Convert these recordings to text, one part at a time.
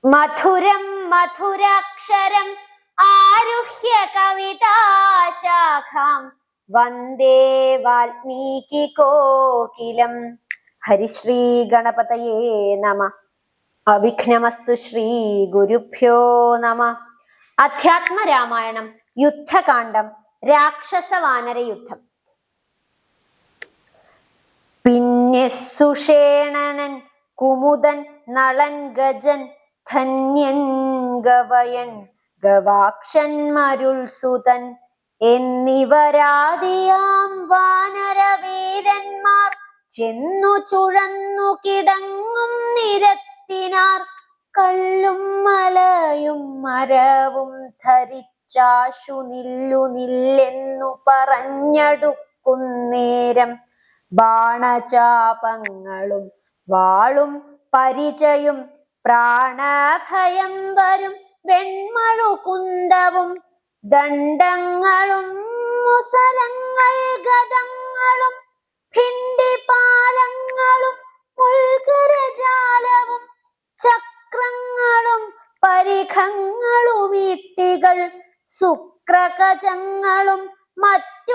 മധുരം മധുരാക്ഷരം ആരുഹ്യ കവിതാശാഖാം വന്ദേ വാൽമീകി കോകിലം. ഹരിശ്രീ ഗണപതയേ നമ. അവിഘ്നമസ്തു. ശ്രീ ഗുരുഭ്യോ നമ. അധ്യാത്മരാമായണം യുദ്ധകാന്ഡം രാക്ഷസവാനര യുദ്ധം. പിന്നെ സുഷേണനൻ കുമുദൻ നളൻ ഗജൻ ധന്യൻ ഗവയൻ ഗവാക്ഷൻ മരുൾസുതൻ എന്നിവരാദിയാം വാനരവീരന്മാർ ചെന്നു ചുഴന്നു കിടങ്ങും നിരത്തിനാർ കല്ലും മലയും മരവും ധരിച്ചാശു നില്ലു നില്ലെന്നു പറഞ്ഞടുക്കുന്നേരം ബാണചാപങ്ങളും വാളും പരിചയും പ്രാണഭയം വരും വെൺമഴുകുന്തവും ദണ്ഡങ്ങളും മുസലങ്ങൾ ഗദങ്ങളും ഭിണ്ടിപാലങ്ങളും മുൽകരജാലവും ചക്രങ്ങളും പരിഖങ്ങളും ഈട്ടികൾ ശുക്രകജങ്ങളും മറ്റുമിത്യാദികൾ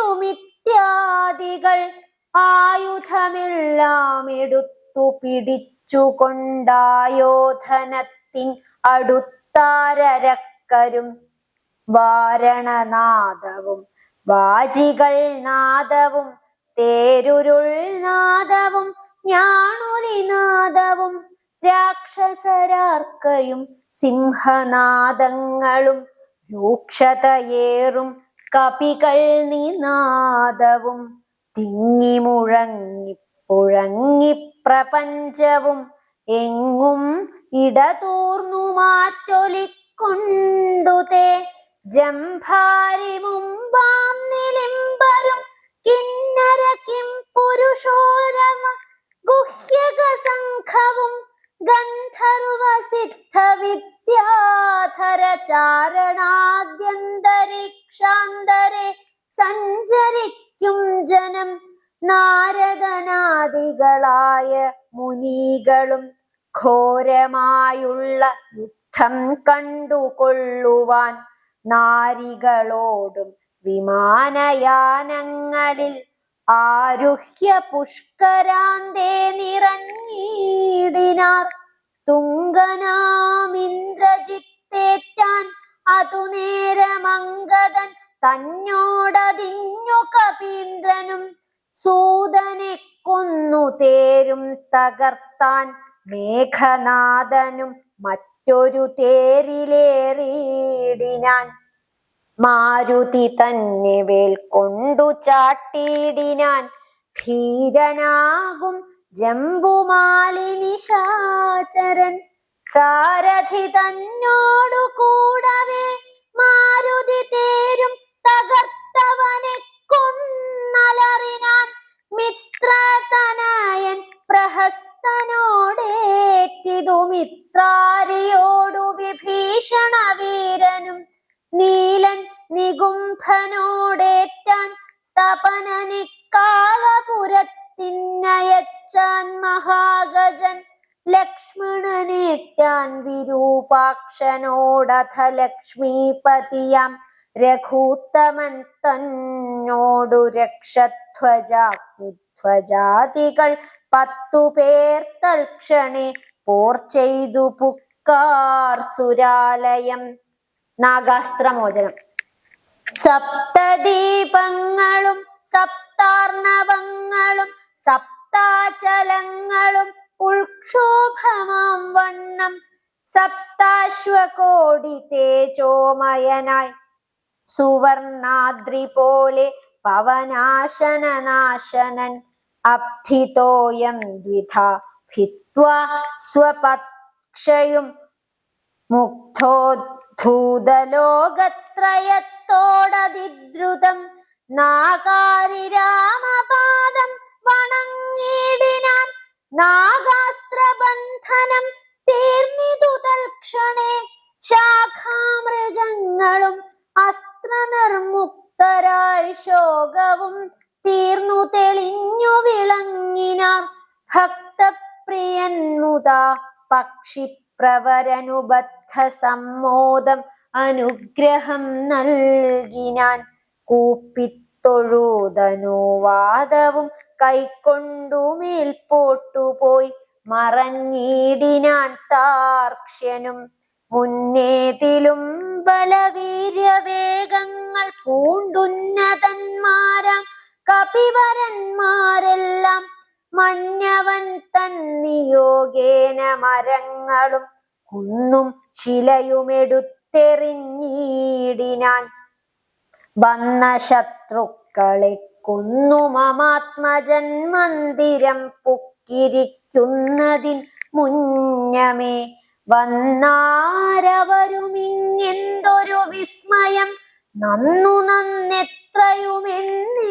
ആയുധമെല്ലാം എടുത്തു പിടിച്ചുകൊണ്ടായോധനത്തിൻ അടുത്താരരക്കരും വാരണനാദവും വാജികൾ നാദവും തേരുരുൾ നാദവും ഞാണുലിനാദവും രാക്ഷസരാർക്കയും സിംഹനാദങ്ങളും രൂക്ഷതയേറും കപികൾ നിനാദവും തിങ്ങി മുഴങ്ങി പുഴങ്ങി പ്രപഞ്ചവും എങ്ങും ഇടതൂർന്നു മാറ്റൊലിക്കൊണ്ടുതേ ജംഭാരി മുമ്പാം നിലിംബരും കിന്നര കിം പുരുഷോരമ ഗുഹ്യക സംഘവും ഗന്ധർവ സിദ്ധ വിദ്യാധര ചാരണാദ്യന്തരീക്ഷാന്തരെ സഞ്ചരിക്കും ജനം നാരദനാദികളായ മുനികളും ഘോരമായുള്ള യുദ്ധം കണ്ടുകൊള്ളുവാൻ നാരികളോടും വിമാനയാനങ്ങളിൽ ആരുഹ്യ പുഷ്കരാന്തേ നിറഞ്ഞിടിനാർ. തുങ്കനാമിന്ദ്രജിത്തേറ്റാൻ അതു നേരമംഗദൻ തന്നോടതിഞ്ഞു കപീന്ദ്രനും സൂതനെ കൊന്നു തേരും തകർത്താൻ മേഘനാദനും മറ്റൊരു തേരിലേറിയിടിനാൻ. മാരുതി തന്നെ വേൽ കൊണ്ടു ചാട്ടിയിടിനാൻ ധീരനാകും ജംബുമാലിനിശാചരൻ. സാരഥി തന്നോടു കൂടവേ മാരുതി തേരും തകർത്തവനെ കൊന്നലറിനാൻ. മിത്രതനയൻ പ്രഹസ്തനോടേറ്റിതു മിത്രാരിയോടു വിഭീഷണ വീരനും നീലൻ നികുംഭനോടേറ്റാൻ തപനനിക്കാലപുരത്തിന്നയച്ചാൻ മഹാഗജൻ. ലക്ഷ്മണനേറ്റാൻ വിരൂപാക്ഷനോടഥ ലക്ഷ്മീപതിയാം രഘൂത്തമൻ തന്നോടു രക്ഷധ്വജാഗ്നിധ്വജാതികൾ 10 പേർ തൽക്ഷണേ പോർ ചെയ്തു പുക്കാർ സുരാലയം. നാഗാസ്ത്രമോചനം. സപ്തദീപങ്ങളും സപ്താർണവങ്ങളും സപ്താചലങ്ങളും ഉൾക്ഷോഭമാം വണ്ണം സപ്താശ്വകോടി തേജോമയനായി സുവർണാദ്രി പോലെ പവനാശനനാശനൻ അബ്ധിതോയം ദ്വിധാ ഭിത്വാ സ്വപക്ഷയും മുഗ്ധോദ്ധൂതലോകത്രയത്തോടതിദ്രുതം നാഗാരി രാമപാദം വണങ്ങിടിനാൻ. നാഗാസ്ത്രബന്ധനം തീർന്നിതു തൽക്ഷണേ ശാഖാമൃഗങ്ങളും അസ്ത്രനിർമുക്തരായി ശോകവും തീർന്നു തെളിഞ്ഞു വിളങ്ങിനാർ. ഭക്തപ്രിയൻ മുതാ പക്ഷി പ്രവരനുബദ്ധ സമ്മോദം അനുഗ്രഹം നൽകിനാൻ. കൂപ്പിത്തൊഴുതനുവാദവും കൈക്കൊണ്ടു മേൽപോട്ടുപോയി മറഞ്ഞിടിനാൻ താർക്ഷ്യനും. മുന്നേതിലും ബലവീര്യവേഗങ്ങൾ പൂണ്ടുന്നതന്മാരാം കപിവരന്മാരെല്ലാം മഞ്ഞവൻ തൻ നിയോഗേന മരങ്ങളും കുന്നും ശിലയുമെടുത്തെറിഞ്ഞിടിനാൻ. വന്ന ശത്രുക്കളെ കൊന്നു മമാത്മജൻ മന്ദിരം പൊക്കിരിക്കുന്നതിൻ മുന്നമേ വന്നാരവരുമിങ്ങെന്തൊരു വിസ്മയം നന്നു നന്നെത്രയുമെന്നേ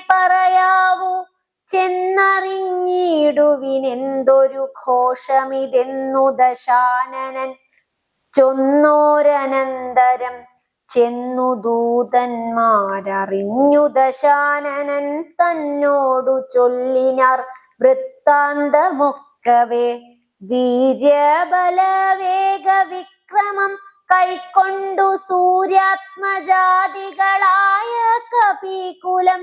പറയാവൂ. ചെന്നറിഞ്ഞിടുവിനെന്തൊരു ഘോഷമിതെന്നു ദശാനനൻ ചൊന്നോരനന്തരം. ചെന്നു ദൂതന്മാരറിഞ്ഞു ദശാനനൻ തന്നോടു ചൊല്ലിനാർ വൃത്താന്തമൊക്കവേ. വീര്യബലവേഗ വിക്രമം കൈക്കൊണ്ടു സൂര്യാത്മജാതികളായ കപികുലം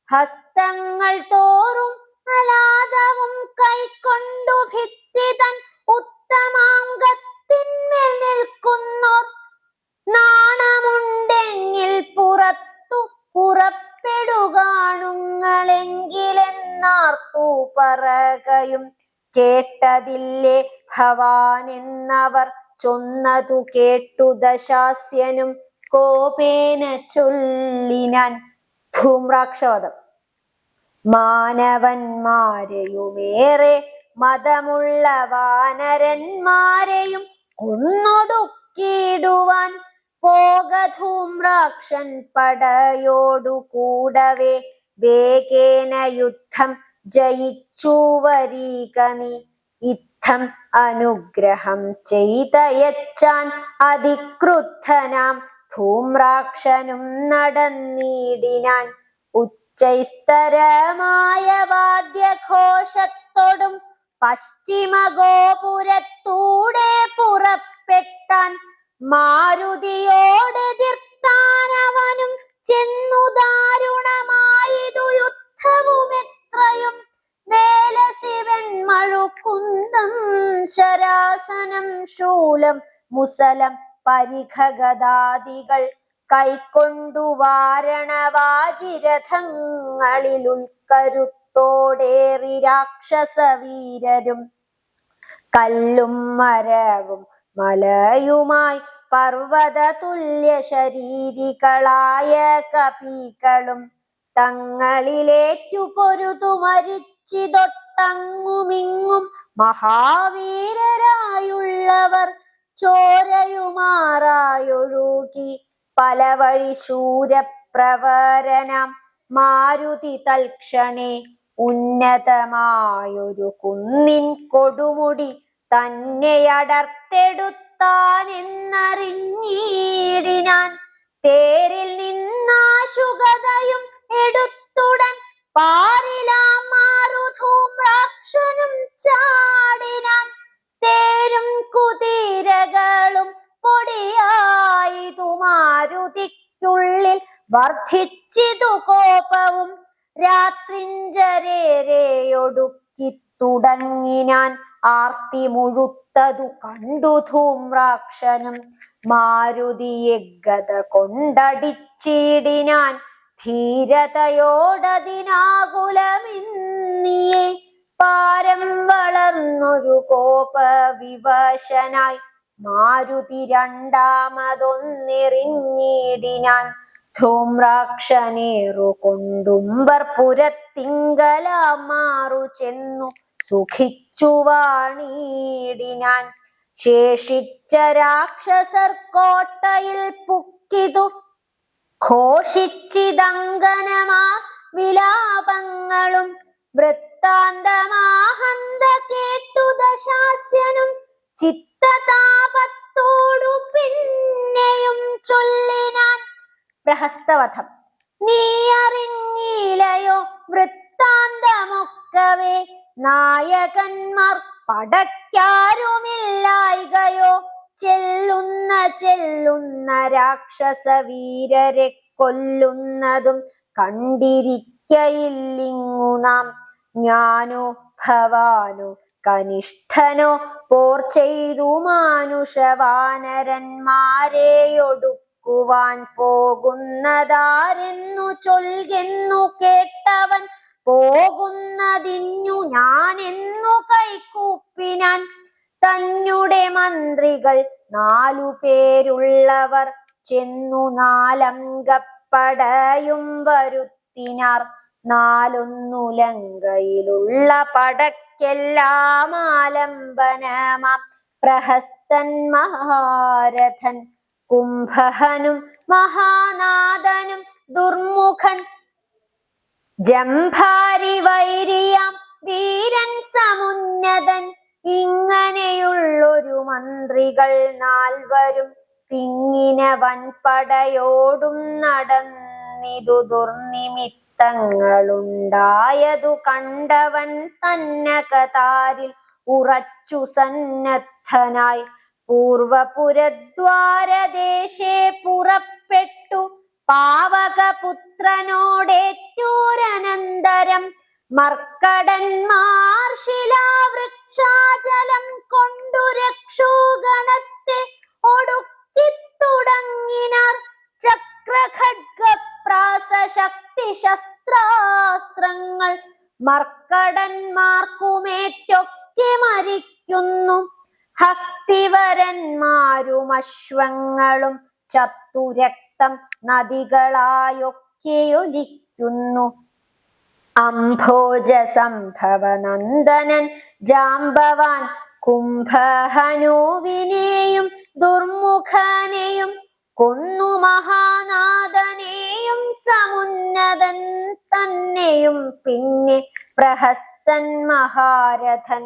ഹസ്തങ്ങൾ തോറും അലാദവും കൈക്കൊണ്ടു ഭിത്തി തൻ ഉത്തമാംഗത്തിന്മേൽ നിൽക്കുന്നോർ നാണമുണ്ടെങ്കിൽ പുറത്തു പുറപ്പെടുകാണുങ്ങളെങ്കിലെന്നാർത്തു പറകയും കേട്ടതില്ലേ ഭവാൻ എന്നവർ ചൊന്നതു കേട്ടു ദശാസ്യനും കോപേന ചൊല്ലിനാൻ. ധൂമ്രാക്ഷവധം. മാനവന്മാരെയുമേറെ മതമുള്ള വാനരന്മാരെയും കൊന്നൊടുക്കിടുവാൻ പോക ധൂമ്രാക്ഷൻ പടയോടു കൂടവേ. വേഗേന യുദ്ധം ജയിച്ചു വരീക നീ. ഇത്തം അനുഗ്രഹം ചെയ്തയച്ചാൻ അതിക്രുദ്ധനാം ധൂമ്രാക്ഷനും നടന്നിടിനാൻ. ഉച്ചൈസ്തരമായ വാദ്യഘോഷത്തോടും പശ്ചിമഗോപുരത്തൂടെ പുറപ്പെട്ടാൻ. മാരുതിയോടെതിർത്താനവനും ചെന്നു ദാരുണമായതു യുദ്ധവുമെത്രയും. വേലസിവൻ മഴുക്കുന്തം ശരാസനം ശൂലം മുസലം പരിഖഗദാദികൾ കൈക്കൊണ്ടു വാരണവാജിരഥങ്ങളിൽ ഉൾക്കരുത്തോടേറി രാക്ഷസവീരരും കല്ലും മരവും മലയുമായി പർവ്വത തുല്യ ശരീരികളായ കപികളും തങ്ങളിലേറ്റു പൊരുതു മരിച്ചിതൊട്ടങ്ങുമിങ്ങും മഹാവീരരായുള്ളവർ ചോരയുമാറായൊഴുകി പല വഴി ശൂരപ്രവരനാം മാരുതി തൽക്ഷണേ. ഉന്നതമായൊരു കുന്നിൻ കൊടുമുടി തന്നെയടർത്തെടുത്താനെന്നറിഞ്ഞിടിനാൻ. തേരിൽ നിന്നാശുഗതയും എടുത്തുടൻ പാരിലാം മാറുധൂമ്രാക്ഷനും ചാടിനാൻ. തേരും കുതിരകളും പൊടിയായിതു മാരുതിക്കുള്ളിൽ വർദ്ധിച്ചിതു കോപവും. രാത്രിഞ്ചരേരയൊടുക്കി തുടങ്ങിനാൻ ആർത്തി മുഴുത്തതു കണ്ടു ധൂമ്രാക്ഷനും. മാരുതിയെ ഗദ കൊണ്ടടിച്ചിടിനാൻ ധീരതയോടതിനാകുലമിന്നിയെ. പാരം വളർന്നൊരു കോപവിവശനായി മാരുതി രണ്ടാമതൊന്നെറിഞ്ഞിടിനാൻ. ധൂമ്രാക്ഷനേറു കൊണ്ടുംബർ പുരത്തിങ്കലാമാറു ചെന്നു സുഖിച്ചു വാണിടിനാൻ. ശേഷിച്ച രാക്ഷസർ കോട്ടയിൽ പുക്കിതു ഘോഷിച്ചിതങ്കനമാർ വിലാപങ്ങളും. വൃത്താന്തമാഹന്ത കേട്ടു ദശാസ്യനും ചിത്തതാപത്തോടു പിന്നെയും ചൊല്ലിനാൻ. പ്രഹസ്തവധം. നീ അറിഞ്ഞിലയോ വൃത്താന്തമൊക്കവേ നായകന്മാർ പടയ്ക്കാരുമില്ലായികയോ ചെല്ലുന്ന രാക്ഷസ വീരരെ കൊല്ലുന്നതും കണ്ടിരിക്കയില്ലിങ്ങു നാം. ഞാനോ ഭവാനോ കനിഷ്ഠനോ പോർ ചെയ്തു മാനുഷവാനരന്മാരെയൊടുക്കുവാൻ പോകുന്നതാരെന്നു ചൊൽകെന്നു കേട്ടവൻ പോകുന്നതിന്നു ഞാനെന്നു കൈകൂപ്പിനാൻ. തന്നെ മന്ത്രികൾ 4 പേരുള്ളവർ ചെന്നു 4 അംഗപ്പടയും വരുത്തിനാർ. 4 ലങ്കയിലുള്ള പടയ്ക്കെല്ലാം ആലംബനമാം പ്രഹസ്തൻ മഹാരഥൻ, കുംഭഹനും മഹാനാദനും ദുർമുഖൻ, ജംഭാരി വൈരിയാം വീരൻ സമുന്നതൻ. ഇങ്ങനെയുള്ളൊരു മന്ത്രികൾ 4 തിങ്ങിന വൻപടയോടും നടന്നിതു. ദുർനിമിത്തങ്ങളുണ്ടായതു കണ്ടവൻ തന്നകതാരിൽ ഉറച്ചു സന്നദ്ധനായി പൂർവപുരദ്വാരദേശേ പുറപ്പെട്ടു. പാവകപുത്രനോടേറ്റൂരനന്തരം മർക്കടന്മാർ ശിലാവൃക്ഷാചലം കൊണ്ടു രക്ഷോഗണത്തെ ഒടുക്കി തുടങ്ങിനാർ. ചക്രഖഡ്ഗപ്രാസശക്തി ശസ്ത്രാസ്ത്രങ്ങൾ മർക്കടന്മാർക്കുമേറ്റൊക്കെ മരിക്കുന്നു. ഹസ്തിവരന്മാരും അശ്വങ്ങളും ചത്തുരക്തം നദികളായൊക്കെയൊലിക്കുന്നു. അംഭോജസംഭവ നന്ദനൻ ജാംബവാൻ കുംഭഹനുവിനെയും ദുർമുഖനെയും കൊന്നു. മഹാനാദനെയും സമുന്നതൻ തന്നെയും പിന്നെ പ്രഹസ്തൻ മഹാരഥൻ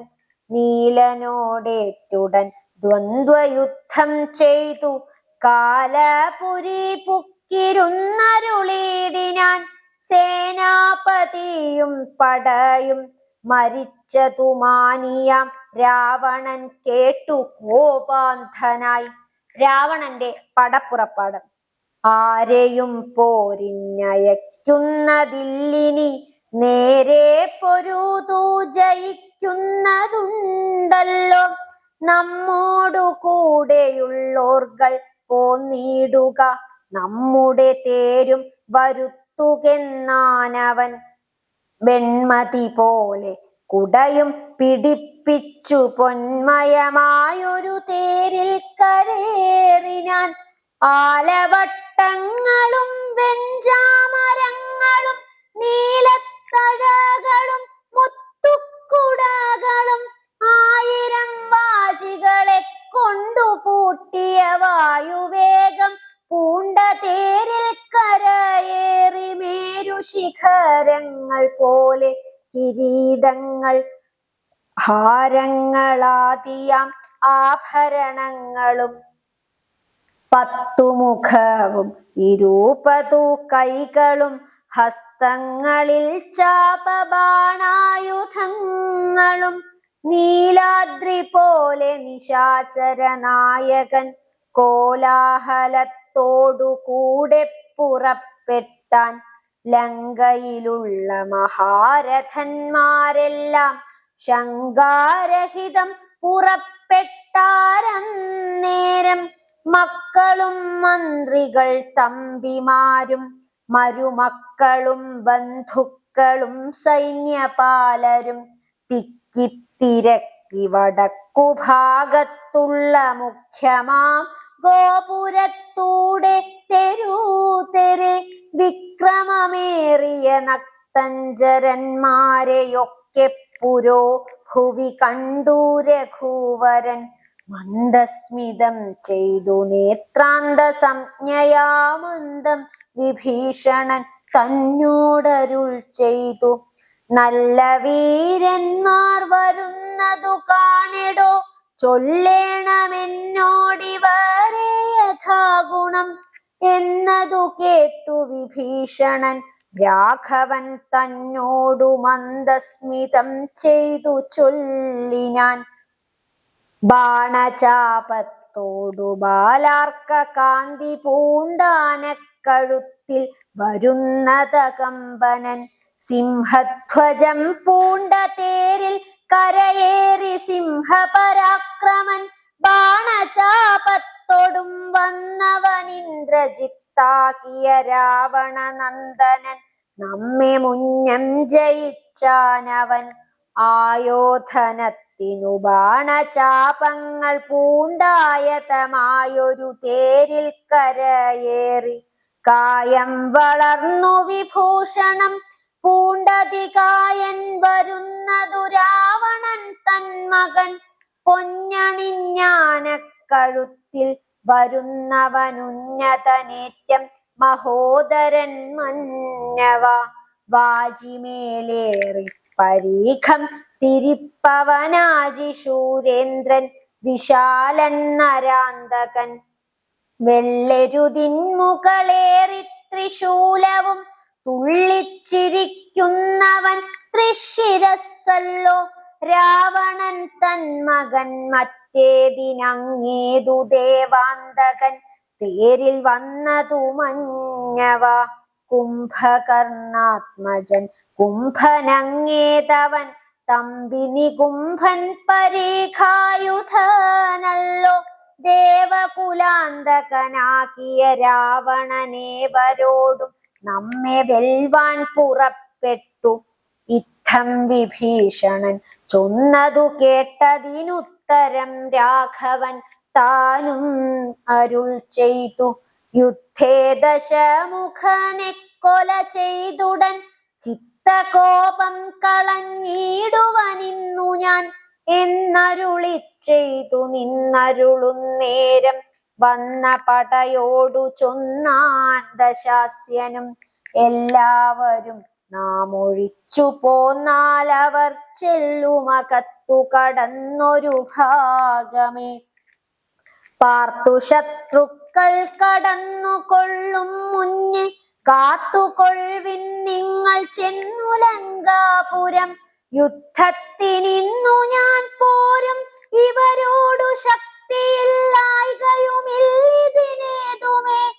നീലനോടേറ്റുടൻ ദ്വന്ദ്വയുദ്ധം ചെയ്തു. കാലപുരി പുക്കിരുന്നരുളിടിനാൻ. സേനാപതിയും പടയും മരിച്ചതു മാനിയാം രാവണൻ കേട്ടു കോപാന്ധനായി. രാവണന്റെ പടപ്പുറപ്പാട്. ആരെയും പോരിനയക്കുന്നതില്ലിനി, നേരെ പൊരുതു ജയിക്കുന്നതുണ്ടല്ലോ. നമ്മോടു കൂടെയുള്ളോർകൾ പോന്നിടുക, നമ്മുടെ തേരും വരുത്തുകെന്നാനവൻ. വെൺമതി പോലെ കുടയും പിടിപ്പിച്ചു പൊന്മയമായൊരു തേരിൽ കരേറിനാൻ. ആലവട്ടങ്ങളും വെഞ്ചാമരങ്ങളും നീലത്തഴകളും മുത്തുക്കുടകളും 1000 വാജികളെ കൊണ്ടു പൂട്ടിയ വായുവേഗം പൂണ്ട തേരിൽ കരയേറി. മേരുശിഖരങ്ങൾ പോലെ കിരീടങ്ങൾ ഹാരങ്ങളാദിയാം ആഭരണങ്ങളും 10 മുഖവും 20 കൈകളും ഹസ്തങ്ങളിൽ ചാപബാണായുധങ്ങളും. നീലാദ്രി പോലെ നിശാചര നായകൻ കോലാഹലത്തോടു കൂടെ പുറപ്പെട്ടാൻ. ലങ്കയിലുള്ള മഹാരഥന്മാരെല്ലാം ശങ്കാരഹിതം പുറപ്പെട്ടാരന്നേരം. മക്കളും മന്ത്രികൾ തമ്പിമാരും മരുമക്കളും ബന്ധുക്കളും സൈന്യപാലരും തിക്കിത്തിരക്കി വടക്കുഭാഗത്തുള്ള മുഖ്യമാം ഗോപുരത്തൂടെ തെരുതെരെ വിക്രമമേറിയ നക്തഞ്ചരന്മാരെയൊക്കെ പുരോ ഭുവി കണ്ടു രഘുവരൻ. മന്ദസ്മിതം ചെയ്തു നേത്രാന്ത സംജ്ഞയാമന്ദം വിഭീഷണൻ തന്നോടരുൾ ചെയ്തു. നല്ല വീരന്മാർ വരുന്നതു കാണിടോ, ചൊല്ലേണമെന്നോടിവരെ യഥാഗുണം. എന്നതു കേട്ടു വിഭീഷണൻ രാഘവൻ തന്നോടു മന്ദസ്മിതം ചെയ്തു ചൊല്ലിനാൻ. ബാണചാപത്തോടു ബാലാർക്ക കാന്തി പൂണ്ടാനക്കഴുത്തിൽ വരുന്നതകമ്പനൻ. സിംഹധ്വജം പൂണ്ട തേരിൽ കരയേറി സിംഹപരാക്രമൻ. ബാണചാപത്തോടും വന്നവനിന്ദ്രജിത്താകിയ രാവണനന്ദനൻ. നമ്മെ മുന്നം ജയിച്ചാനവൻ. ആയോധനത്തിനു ബാണചാപങ്ങൾ പൂണ്ടായതമായൊരു തേരിൽ കരയേറി. കായം വളർന്നു വിഭൂഷണം പൂണ്ടതികായൻ വരുന്നതു രാവണൻ തന്മകൻ. പൊന്നണിഞ്ഞാനക്കഴുത്തിൽ വരുന്നവനുന്നതനേറ്റം മഹോദരൻ മന്നവ. വാജിമേലേറി പരീഖം തിരിപ്പവനാജി ശൂരേന്ദ്രൻ വിശാലൻ നരാന്തകൻ. വെള്ളെരുതിൻമുകളേറി ത്രിശൂലവും തുള്ളിച്ചിരിക്കുന്നവൻ തൃശിരസ്സല്ലോ. രാവണൻ തന്മകൻ മറ്റേതിനങ്ങേതു ദേവാന്തകൻ. തേരിൽ വന്നതു മഞ്ഞവ. കുംഭകർണാത്മജൻ കുംഭനങ്ങേതവൻ. തമ്പിനി കുംഭൻ പരീഖായുധനല്ലോ. ദേവകുലാന്തകനാകിയ രാവണനേവരോടും നമ്മെ വെൽവാൻ പുറപ്പെട്ടു. ഇത്തം വിഭീഷണൻ ചൊന്നതു കേട്ടതിനുത്തരം രാഘവൻ താനും അരുൾ ചെയ്തു. യുദ്ധേ ദശമുഖനെ കൊല ചെയ്തുടൻ ചിത്തകോപം കളഞ്ഞിടുവനിന്നു ഞാൻ എന്നരുളി ചെയ്തു നിന്നരുളുന്നേരം. വന്ന പടയോടു ചൊന്നാൻ ദശാസ്യനും. എല്ലാവരും നാം ഒഴിച്ചു പോന്നാലവർ ചെല്ലുമകത്തു കടന്നൊരു ഭാഗമേ. പാർത്തു ശത്രുക്കൾ കടന്നു കൊള്ളും മുന്നേ കാത്തുകൊൾവിൻ നിങ്ങൾ ചെന്നു ലങ്കാപുരം. യുദ്ധത്തിനിന്നു ഞാൻ പോരും ഇവരോടു ശക്തിയില്ലായ്കയുമില്ലിതിനേതുമേ.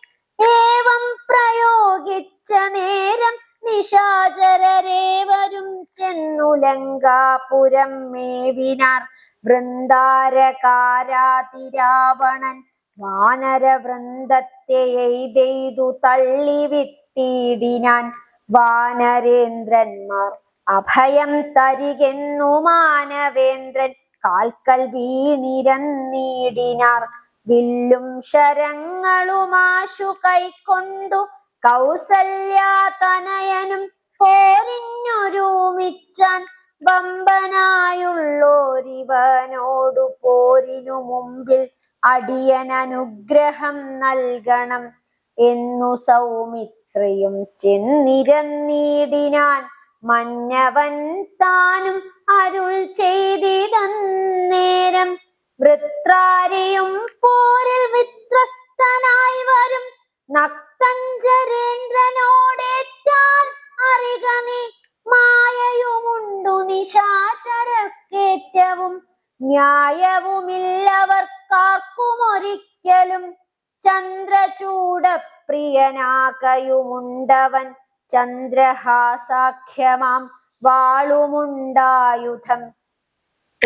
ഏവം പ്രയോഗിച്ച നേരം നിശാചരരേവരും ചെന്നു ലങ്കാപുരം മേവിനാർ. വൃന്ദാരകാരാതിരാവണൻ വാനരവൃന്ദത്തെ എയ്തെയ്തു തള്ളിവിട്ടിടിനാൻ. വാനരേന്ദ്രന്മാർ അഭയം തരികെന്നു മാനവേന്ദ്രൻ കാൽക്കൽ വീണിരന്നീടിനാർ. വില്ലും ശരങ്ങളുമാശു കൈക്കൊണ്ടു കൗസല്യാതനയനും പോരിഞ്ഞൊരുമിച്ചാൻ. വമ്പനായുള്ളോരിവനോടു പോരിനു മുമ്പിൽ അടിയനനുഗ്രഹം നൽകണം എന്നു സൗമിത്രിയും ചെന്നിരന്നീടിനാൻ. മന്നവൻ താനും അരുൾ ചെയ്തിതന്നേരം. വൃത്രാരിയും പോരിൽ വിത്രസ്തനായി വരും നക്തഞ്ചരേന്ദ്രനോടേറ്റാൻ അറിക നീ. മായയുമുണ്ടു നിശാചരർക്കേറ്റവും ന്യായവുമില്ലവർക്കാർക്കുമൊരിക്കലും. ചന്ദ്രചൂഡപ്രിയനാകയുമുണ്ടവൻ ചന്ദ്രഹാസാഖ്യമാം വാളുമുണ്ടായുധം.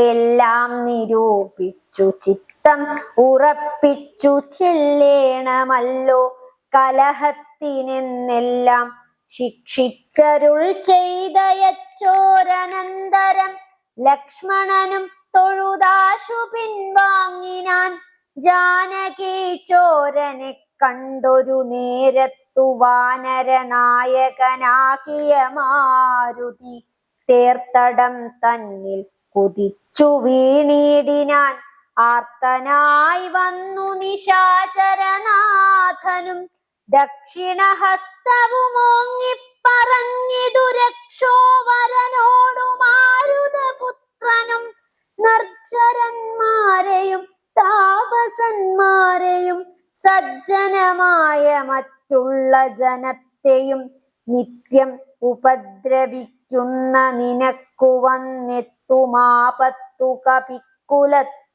എല്ലാം നിരൂപിച്ചു ചിത്തം ഉറപ്പിച്ചു ചെല്ലേണമല്ലോ. കലഹത്തിനെന്നെല്ലാം ശിക്ഷിച്ചരുൾ ചെയ്തയച്ചോരനന്തരം ലക്ഷ്മണനും തൊഴുതാശു പിൻവാങ്ങിനാൻ. ജാനകി ചോരനെ കണ്ടൊരു നേരത്തു വാനരനായകനാകിയ മാരുതി തേർത്തടം തന്നിൽ കുതിച്ചു വീണിടിനാൻ. ആർത്തനായി വന്നു നിശാചരനാഥനും ദക്ഷിണഹസ്തവുമോങ്ങി പറഞ്ഞിതു രക്ഷോവരനോടു മാരുതപുത്രനും. നിർജ്ജരന്മാരെയും താപസന്മാരെയും സജ്ജനമായ മറ്റുള്ള ജനത്തെയും നിത്യം ഉപദ്രവിക്കുന്ന നിനക്കു വന്നെത്തുമാപത്തു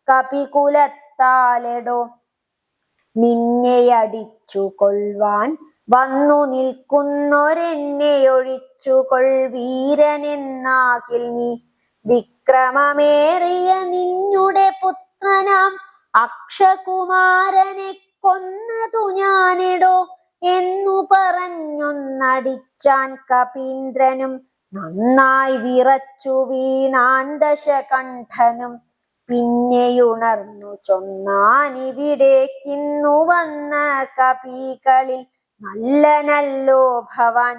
കപികുലത്താലെടോ. നിന്നെയടിച്ചു കൊള്ളുവാൻ വന്നു നിൽക്കുന്നൊരെന്നെയൊഴിച്ചുകൊൾ വീരനെന്നാകിൽ നീ. വിക്രമമേറിയ നിന്നുടെ പുത്രനാം അക്ഷകുമാരനെ കൊന്നതു ഞാനെടോ എന്നു പറഞ്ഞൊന്നടിച്ചാൻ കപീന്ദ്രനും. നന്നായി വിറച്ചു വീണാൻ ദശകണ്ഠനും. പിന്നെയുണർന്നു ചൊന്നാനിവിടേക്കിന്നു വന്ന കപികളിൽ നല്ലനല്ലോ ഭവാൻ.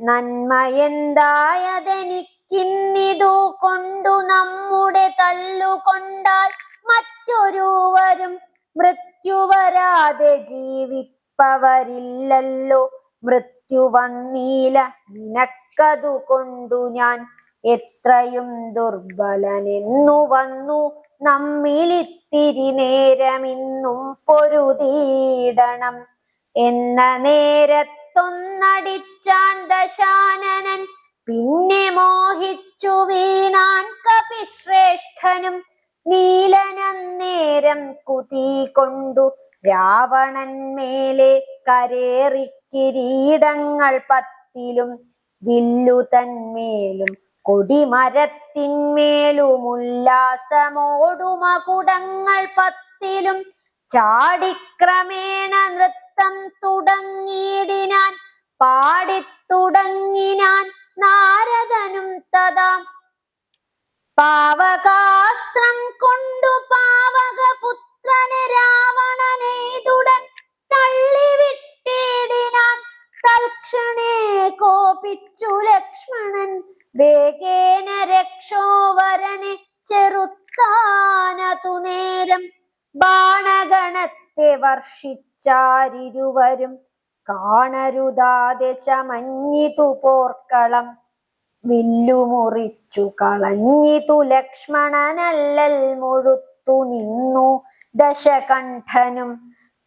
നന്മയെന്തായതെനിക്കിന്നിതു കൊണ്ടു നമ്മുടെ തല്ലുകൊണ്ടാൽ മറ്റൊരുവരും മൃത്യു വരാതെ ജീവിപ്പവരില്ലല്ലോ. മൃത്യു വന്നീല നിനക്കതു കൊണ്ടു ഞാൻ എത്രയും ദുർബലനെന്നു വന്നു നമ്മിലിത്തിരി നേരമിന്നും പൊരുതീടണം എന്ന നേരത്തൊന്നടിച്ചാൻ ദശാനനൻ. പിന്നെ മോഹിച്ചു വീണാൻ കപിശ്രേഷ്ഠനും. നീലനന്നേരം കുതി കൊണ്ടു രാവണന്മേലെ കരേറി കിരീടങ്ങൾ 10 വില്ലു തന്മേലും കൊടിമരത്തിന്മേലുമുല്ലാസമോടു മകുടങ്ങൾ 10 ചാടിക്രമേണ നൃത്തം തുടങ്ങിയിടിനാൻ. പാടിത്തുടങ്ങിനാൻ നാരദനും തഥാ. പാവകാസ്ത്രം കൊണ്ടു പാവകപുത്രനെ രാവണനെയ്തുടൻ തള്ളിവിട്ടിടിനാൻ. തൽക്ഷണേ കോപിച്ചു ലക്ഷ്മണൻ വേഗേന രക്ഷോവരനെ ചെറുത്താനതു നേരം. ബാണഗണത്തെ വർഷിച്ചാരിരുവരും കാണരുതാതെ ചമഞ്ഞിതു പോർക്കളം. വില്ലുമുറിച്ചു കളഞ്ഞിതു ലക്ഷ്മണനല്ലൽ മുഴുത്തു നിന്നു ദശകണ്ഠനും.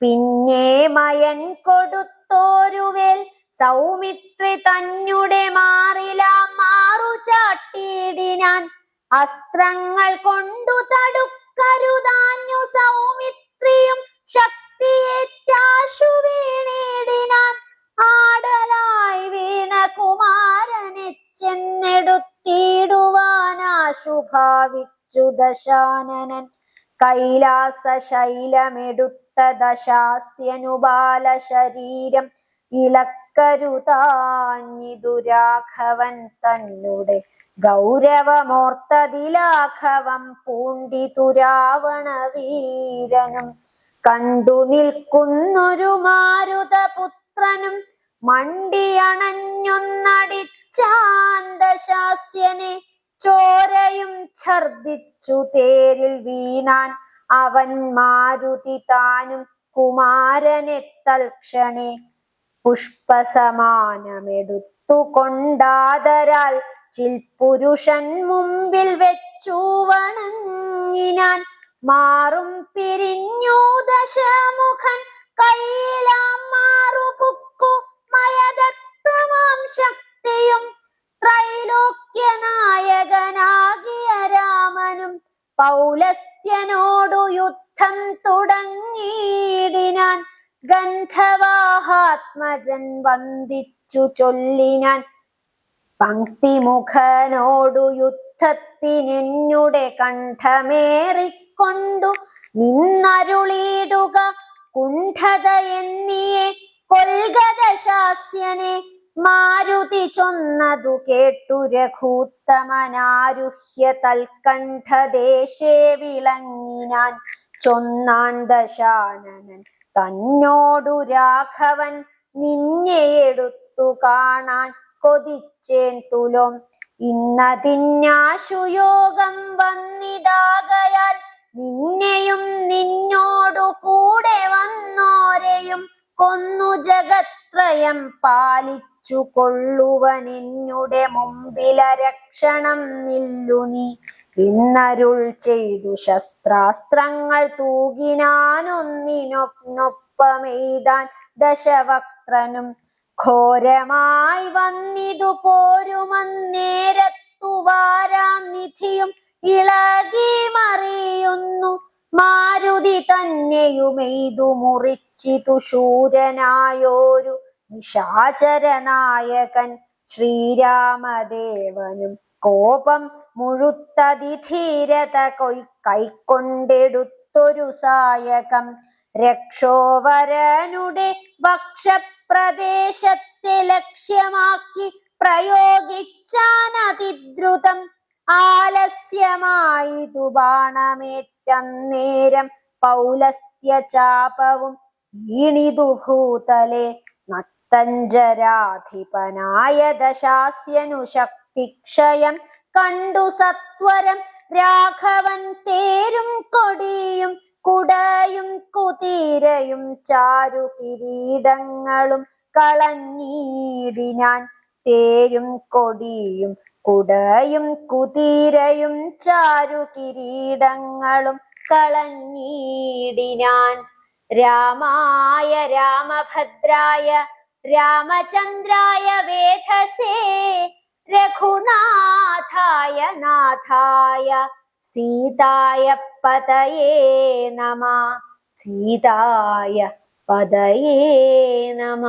പിന്നെ മയൻ കൊടുത്തോരുവേൽ സൗമിത്രി തന്നുടെ മാറിലാം മാറു ചാട്ടിയിടിനാൻ. അസ്ത്രങ്ങൾ കൊണ്ടു തടുക്കരുതാഞ്ഞു സൗമിത്രിയും ശക്തിയേറ്റാശു വീണിടിനാൻ. ആടലായി വീണ കുമാരനെ ചെന്നെടുത്തിടുവാനാശു ഭാവിച്ചു ദശാനനൻ. കൈലാസ ശൈലമെടുത്ത ദശാസ്യനു ബാലശരീരം ഇളക്കരുതാഞ്ഞിതു രാഘവൻ തന്നെ ഗൗരവമോർത്തതിലാഘവം പൂണ്ടിതു രാവണ വീരനും. കണ്ടു നിൽക്കുന്നൊരു മാരുതപുത്രനും മണ്ടിയണഞ്ഞൊന്നടിച്ചാൻ ദശാസ്യനെ. ചോരയും ഛർദിച്ചു തേരിൽ വീണാൻ അവൻ മാരുതി താനും കുമാരനെ തൽക്ഷണേ. പുഷ്പസമാനമെടുത്തു കൊണ്ടാദരാൽ ചിൽപുരുഷൻ മുമ്പിൽ വെച്ചു വണങ്ങിനാൻ. മാറും പിരിഞ്ഞു ദശമുഖൻ കയ്യിലാം മാറുപുക്കു മയദത്തമാം ശക്തിയും. ത്രൈലോക്യനായകനാകിയ രാമനും പൗലസ്ത്യനോടു യുദ്ധം തുടങ്ങിയിടിനാൻ. ഗന്ധവാഹാത്മജൻ വന്ദിച്ചു ചൊല്ലിനാൻ. പങ്ക്തിമുഖനോടു യുദ്ധത്തിനെന്നുടെ കണ്ഠമേറിക്കൊണ്ടു നിന്നരുളിയിടുക കുണ്ഠത എന്നിയെ കൊൽക ദശാസ്യനെ. മാരുതി ചൊന്നതു കേട്ടു രഘൂത്തമനാരുഹ്യ തൽക്കണ്ഠദേശേ വിളങ്ങിനാൻ. ചൊന്നാൻ ദശാനനൻ തന്നോടു രാഘവൻ നിന്നെയെടുത്തു കാണാൻ കൊതിച്ചേൻ തുലോം. ഇന്നതിന്നാശുയോഗം വന്നിതാകയാൽ നിന്നെയും നിന്നോടു കൂടെ വന്നോരെയും കൊന്നു ജഗത്രയം പാലിച്ചു കൊള്ളുവനെന്നുടെ മുമ്പിലരക്ഷണം നില്ലു നീ. ഇന്നരുൾ ചെയ്തു ശസ്ത്രാസ്ത്രങ്ങൾ തൂകിനാനൊന്നിനൊപ്പമെയ്താൻ ദശവക്ത്രനും. ഘോരമായി വന്നിതു പോരുമന്നേരത്തു വാരാനിധിയും ഇളകി മറിയുന്നു. മാരുതി തന്നെയുമെയ്തു മുറിച്ചിതു ശൂരനായോരു നിശാചരനായകൻ ശ്രീരാമദേവനും. കോപം മുഴുത്തതിധീരത കൈക്കൊണ്ടെടുത്തൊരു സായകം രക്ഷോവരനുടെ വക്ഷപ്രദേശത്തെ ലക്ഷ്യമാക്കി പ്രയോഗിച്ചാനതിദ്രുതം. ആലസ്യമായിതു ബാണമേറ്റന്നേരം പൗലസ്ത്യചാപവും വീണിതു ഭൂതലെ. നത്തഞ്ജരാധിപനായ ദശാസ്യനു ശക്തിക്ഷയം കണ്ടു സത്വരം രാഘവൻ തേരും കൊടിയും കുടയും കുതിരയും ചാരു കിരീടങ്ങളും കളഞ്ഞിടിനാൻ. തേരും കൊടിയും കുടയും കുതിരയും ചാരു കിരീടങ്ങളും കളഞ്ഞിടിനാൻ. രാമായ രാമഭദ്രായ രാമചന്ദ്രായ വേധസേ രഘുനാഥായ നാഥായ സീതായ പതയേ നമ. സീതായ പതയേ നമ.